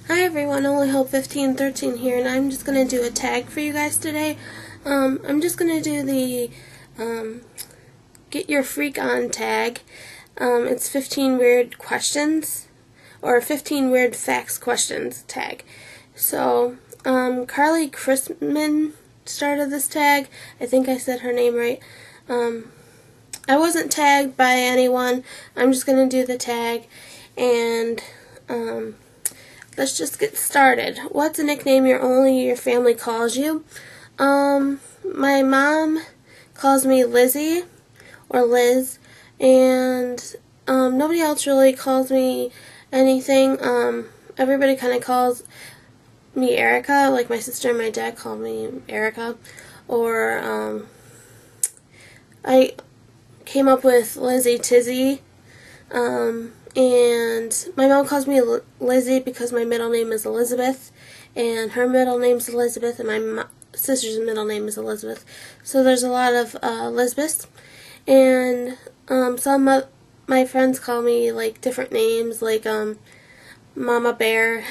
Hi everyone, Only Hope 1513 here, and I'm just going to do a tag for you guys today. I'm just going to do the Get Your Freak On tag. It's 15 weird questions, or 15 weird facts questions tag. So, Carly Chrisman started this tag. I think I said her name right. I wasn't tagged by anyone. I'm just going to do the tag, and let's just get started. What's a nickname only your family calls you? My mom calls me Lizzie or Liz, and nobody else really calls me anything. Everybody kind of calls me Erica, like my sister and my dad call me Erica, or I came up with Lizzie Tizzy. And my mom calls me Lizzie because my middle name is Elizabeth, and her middle name is Elizabeth, and my sister's middle name is Elizabeth. So there's a lot of Elizabeths, and some of my friends call me like different names, like Mama Bear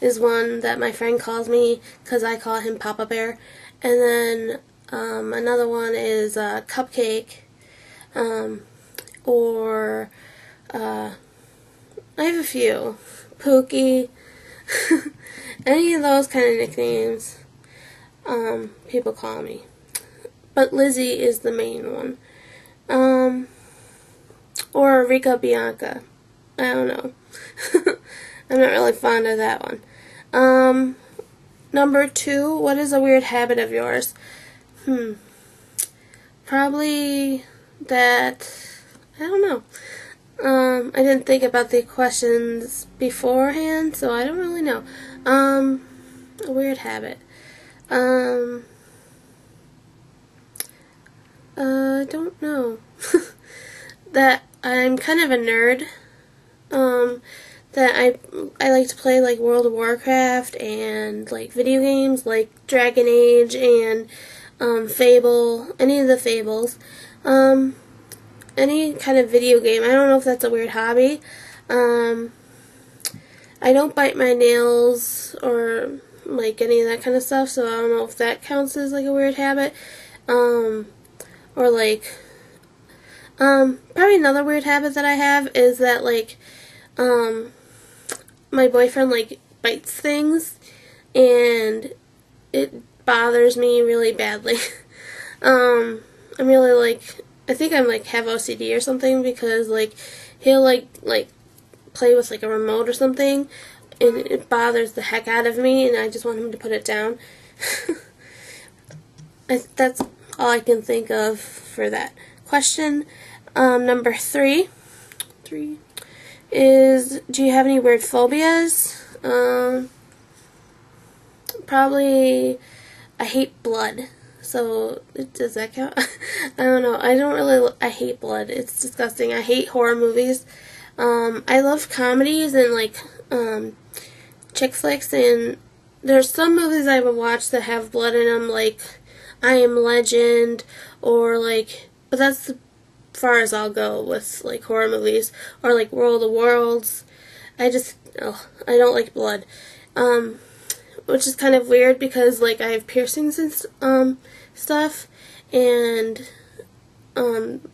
is one that my friend calls me because I call him Papa Bear, and then another one is Cupcake, or I have a few. Pookie. Any of those kind of nicknames people call me. But Lizzie is the main one. Or Rika Bianca. I don't know. I'm not really fond of that one. Number 2, what is a weird habit of yours? Probably that, I don't know. I didn't think about the questions beforehand, so I don't really know. A weird habit. I don't know. That I'm kind of a nerd. That I like to play like World of Warcraft and like video games like Dragon Age and Fable, any of the Fables. Any kind of video game. I don't know if that's a weird hobby. I don't bite my nails or like any of that kind of stuff, so I don't know if that counts as like a weird habit. Or like probably another weird habit that I have is that like my boyfriend like bites things and it bothers me really badly. I'm really like, I think I'm like have OCD or something, because like he'll like play with like a remote or something and it bothers the heck out of me, and I just want him to put it down. That's all I can think of for that question. Number 3 is, do you have any weird phobias? Probably I hate blood. So, does that count? I don't know. I hate blood. It's disgusting. I hate horror movies. I love comedies and, like, chick flicks, and there's some movies I would watch that have blood in them, like I Am Legend, or, like, but that's as far as I'll go with, like, horror movies, or, like, World of Worlds. I don't like blood. Which is kind of weird because, like, I have piercings and stuff, and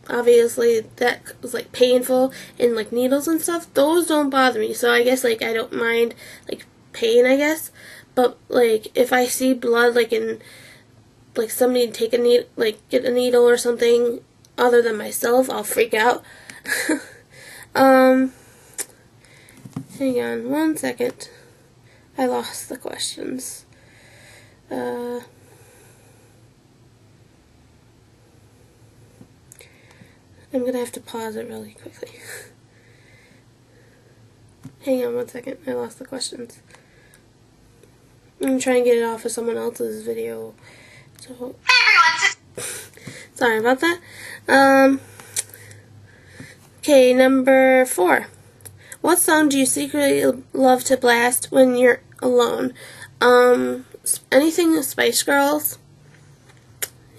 obviously that was like painful, and like needles and stuff, those don't bother me, so I guess like I don't mind like pain, I guess. But like if I see blood, like in like somebody take a needle, like get a needle or something other than myself, I'll freak out. Hang on one second. I lost the questions. I'm going to have to pause it really quickly. Hang on one second. I lost the questions. I'm trying to get it off of someone else's video. So, sorry about that. Okay, number 4. What song do you secretly love to blast when you're alone? Anything with Spice Girls.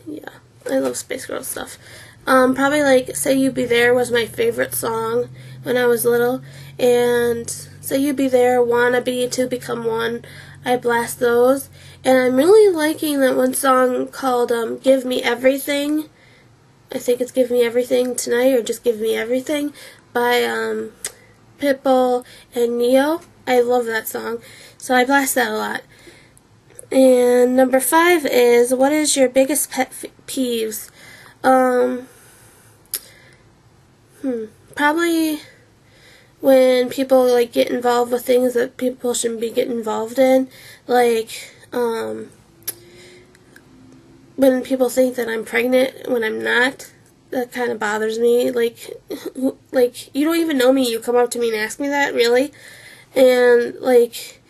Yeah, I love Spice Girls stuff. Probably like Say You Be There was my favorite song when I was little, and So You Be There, Wannabe, To Become One. I blast those. And I'm really liking that one song called Give Me Everything. I think it's Give Me Everything Tonight, or just Give Me Everything, by Pitbull and Neo. I love that song, so I blast that a lot. And number 5 is, what is your biggest pet peeves? Probably when people like get involved with things that people shouldn't be getting involved in, like when people think that I'm pregnant when I'm not. That kind of bothers me. Like you don't even know me, you come up to me and ask me that, really? And like,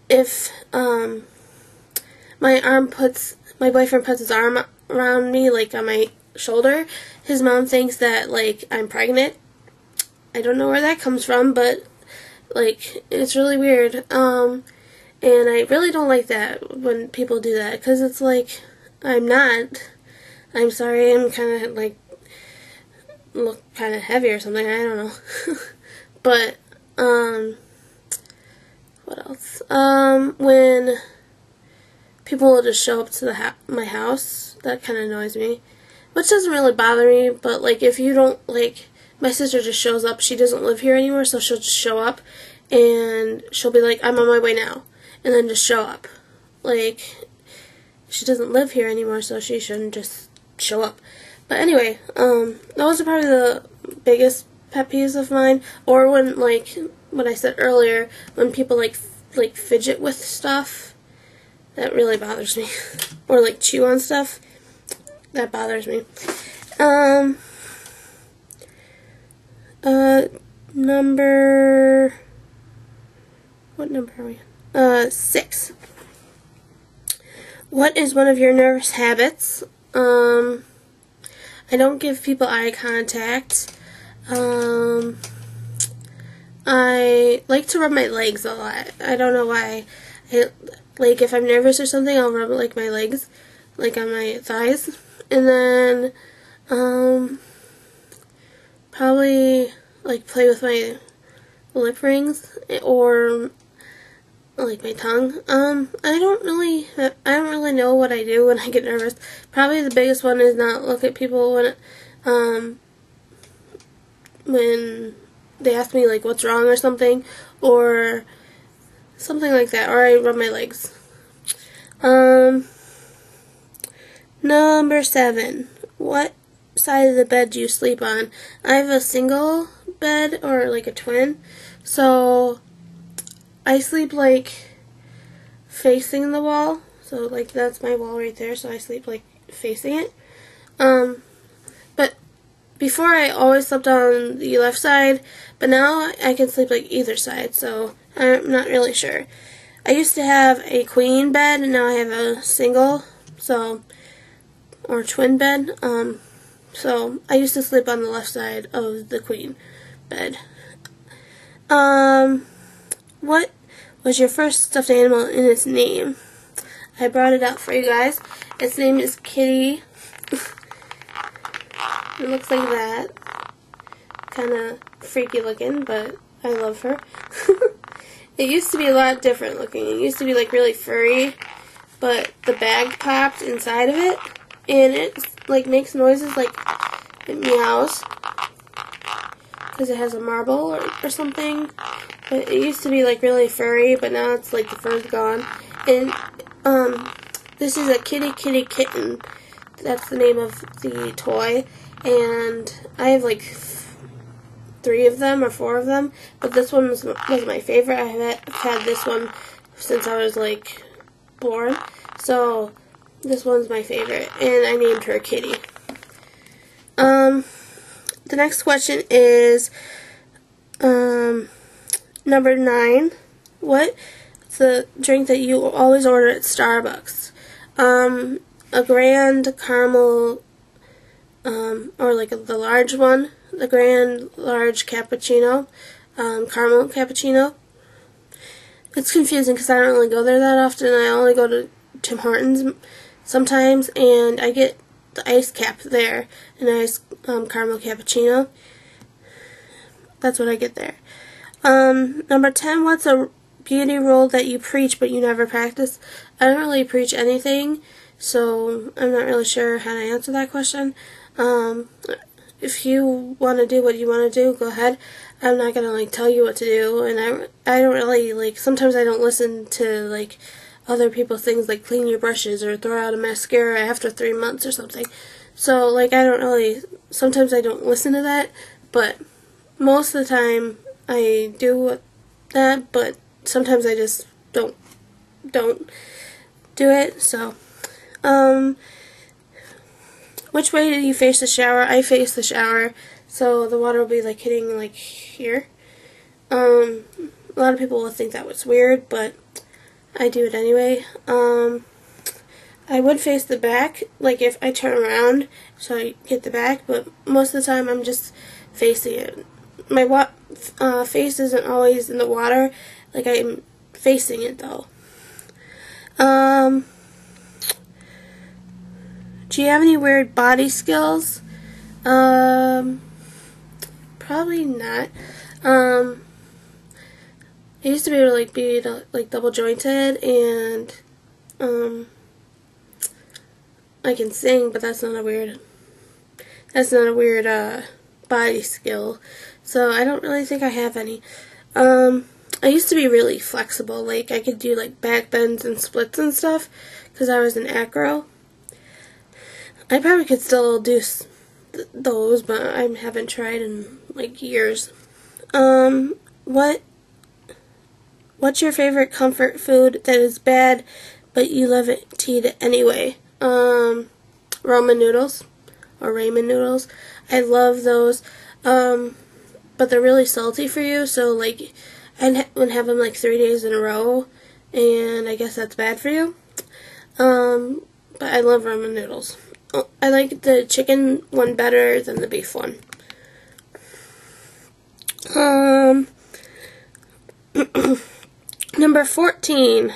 if my boyfriend puts his arm around me, like on my shoulder, his mom thinks that like I'm pregnant. I don't know where that comes from, but like, it's really weird. And I really don't like that when people do that, because it's like, I'm not. I'm sorry, I'm kind of like, look kind of heavy or something, I don't know. But, what else? When people will just show up to my house, that kind of annoys me. Which doesn't really bother me, but like, if you don't, like, my sister just shows up, she doesn't live here anymore, so she'll just show up, and she'll be like, I'm on my way now, and then just show up. Like, she doesn't live here anymore, so she shouldn't just show up. But anyway, those are probably the biggest pet peeves of mine. Or when, like, what I said earlier, when people like fidget with stuff, that really bothers me. Or like chew on stuff, that bothers me. What number are we on? 6. What is one of your nervous habits? I don't give people eye contact. I like to rub my legs a lot. I don't know why. Like, if I'm nervous or something, I'll rub like my legs, like on my thighs. And then, probably like play with my lip rings or like my tongue. I don't really know what I do when I get nervous. Probably the biggest one is not look at people when they ask me like what's wrong or something like that, or I rub my legs. Number 7. What side of the bed do you sleep on? I have a single bed, or like a twin, so I sleep like facing the wall, so like that's my wall right there, so I sleep like facing it. But before I always slept on the left side, but now I can sleep like either side, so I'm not really sure. I used to have a queen bed, and now I have a single, or twin bed. So I used to sleep on the left side of the queen bed. What was your first stuffed animal in its name? I brought it out for you guys. Its name is Kitty. It looks like that. Kind of freaky looking, but I love her. It used to be a lot different looking. It used to be like really furry, but the bag popped inside of it, and it like makes noises like it meows because it has a marble or something. But it used to be like really furry, but now it's like the fur's gone. And this is a kitty kitten. That's the name of the toy. And I have like 3 of them or 4 of them, but this one was my favorite. I've had this one since I was like born, so this one's my favorite, and I named her Kitty. The next question is number 9. What's the drink that you always order at Starbucks? A grand caramel, or like the large one, the grand large cappuccino, caramel cappuccino. It's confusing because I don't really go there that often. I only go to Tim Hortons sometimes, and I get the ice cap there, an ice caramel cappuccino. That's what I get there. Number 10, what's a beauty rule that you preach but you never practice? I don't really preach anything, so I'm not really sure how to answer that question. If you want to do what you want to do, go ahead. I'm not gonna tell you what to do, and I don't really sometimes I don't listen to other people's things like clean your brushes or throw out a mascara after 3 months or something. So I don't really, sometimes I don't listen to that, but most of the time I do that, but sometimes I just don't do it. So which way do you face the shower? I face the shower, so the water will be hitting here. A lot of people will think that was weird, but I do it anyway. I would face the back, if I turn around, so I get the back, but most of the time I'm just facing it. My face isn't always in the water, I'm facing it though. Do you have any weird body skills? Probably not. I used to be able to be double jointed, and I can sing, but that's not a weird body skill. So I don't really think I have any. I used to be really flexible. I could do back bends and splits and stuff because I was an acro. I probably could still do those, but I haven't tried in years. What's your favorite comfort food that is bad, but you love it to eat it anyway? Ramen noodles, or ramen noodles. I love those, but they're really salty for you, so I wouldn't have them 3 days in a row, and I guess that's bad for you. But I love ramen noodles. I like the chicken one better than the beef one. Number 14.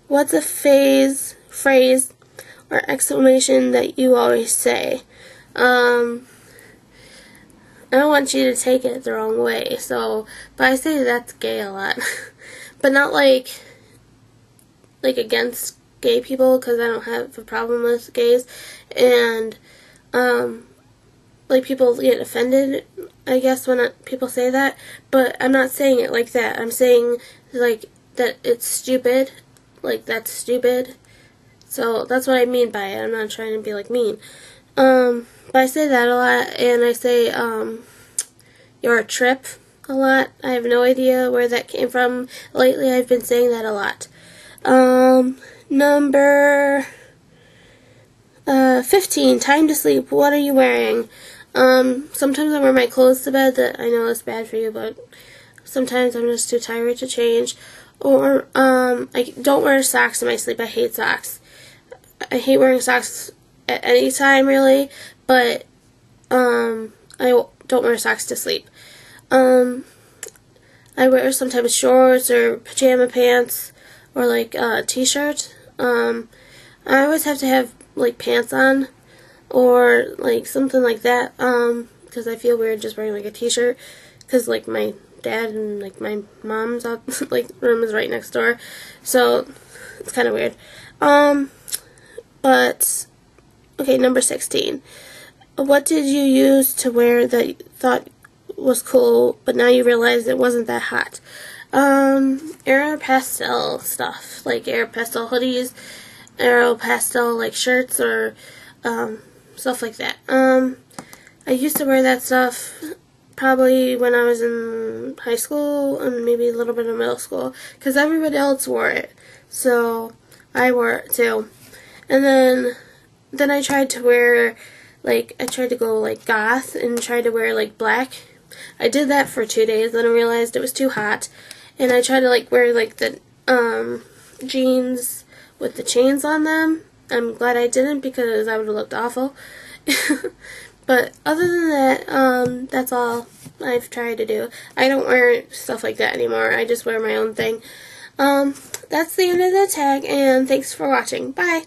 What's a phrase or exclamation that you always say? I don't want you to take it the wrong way, but I say that's gay a lot. But not against gay people, because I don't have a problem with gays, and people get offended, I guess, when people say that, but I'm not saying it like that. I'm saying that it's stupid, that's stupid. So that's what I mean by it. I'm not trying to be mean. But I say that a lot, and I say you're a trip a lot. I have no idea where that came from. Lately I've been saying that a lot. Number 15, time to sleep. What are you wearing? Sometimes I wear my clothes to bed. That I know is bad for you, but sometimes I'm just too tired to change. Or I don't wear socks in my sleep. I hate socks. I hate wearing socks at any time, really, but I don't wear socks to sleep. I wear sometimes shorts or pajama pants or a t-shirt. I always have to have pants on or something like that, because I feel weird just wearing a t-shirt, because my dad and my mom's out room is right next door, so it's kind of weird. But okay, number 16. What did you use to wear that you thought was cool, but now you realize it wasn't that hot? Aeropastel stuff, Aeropastel hoodies, Aeropastel shirts, or stuff like that. I used to wear that stuff probably when I was in high school and maybe a little bit of middle school, because everybody else wore it, so I wore it too. And then I tried to wear I tried to go goth and tried to wear black. I did that for 2 days, then I realized it was too hot, and I tried to wear the jeans with the chains on them. I'm glad I didn't, because I would have looked awful. But other than that, that's all I've tried to do. I don't wear stuff like that anymore. I just wear my own thing. That's the end of the tag, and thanks for watching. Bye!